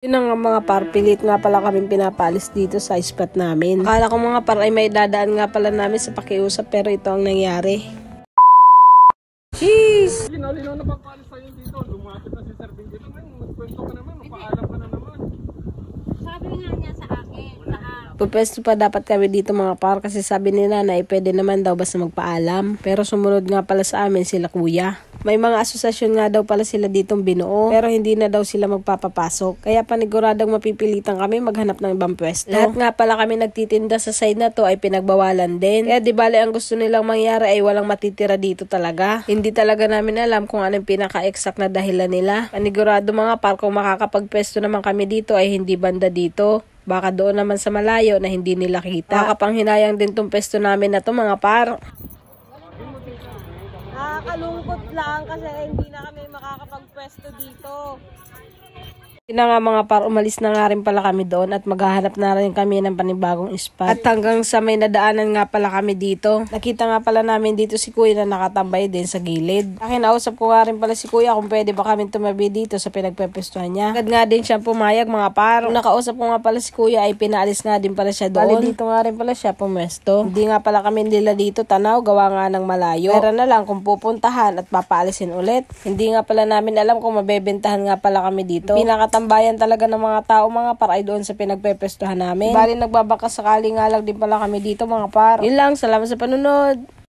Yun ang mga par, pilit nga pala kami pinapalis dito sa spot namin. Akala ko mga par ay may dadaan nga pala namin sa pakiusap pero ito ang nangyari. Jeez! Linaw na pagpalis sa'yo dito. Lumapit na si Sir Bing dito. Magkwento ka naman, mapaalam ka na naman. Sabi nga niya sa akin, Pupwesto pa dapat kami dito mga par kasi sabi ni nanay pwede naman daw basta magpaalam. Pero sumunod nga pala sa amin sila kuya. May mga asosasyon nga daw pala sila ditong binuo pero hindi na daw sila magpapapasok. Kaya paniguradang mapipilitan kami maghanap ng ibang pwesto. Lahat nga pala kami nagtitinda sa side na to ay pinagbawalan din. Kaya di bale ang gusto nilang mangyari ay walang matitira dito talaga. Hindi talaga namin alam kung anong pinaka-exact na dahilan nila. Panigurado mga par kung makakapagpwesto naman kami dito ay hindi banda dito. Baka doon naman sa malayo na hindi nila kita. Nakakapanghinayang din tong pwesto namin na to mga par. Nakakalungkot lang kasi hindi na kami makakapagpwesto dito. Yun na nga mga par, umalis na nga rin pala kami doon at maghahanap na rin kami ng panibagong spot. At hanggang sa may nadaanan nga pala kami dito. Nakita nga pala namin dito si kuya na nakatambay din sa gilid. Kinausap ko nga rin pala si kuya kung pwede ba kami tumabi dito sa pinagpepestuhan niya. Agad nga din siya pumayag mga par. Kung nakausap ko nga pala si kuya ay pinaalis nga din pala siya doon. Bali dito nga rin pala siya pumesto. Hindi nga pala kami nila dito tanaw, gawa nga ng malayo. Pero na lang kung pupuntahan at papaalisin ulit. Hindi nga pala namin alam kung mabebentahan nga pala kami dito. Tambayan talaga ng mga tao mga par ay doon sa pinagpepestuhan namin. Bali nagbabaka sakali nga lang din pala kami dito mga par. Yun lang, salamat sa panunod.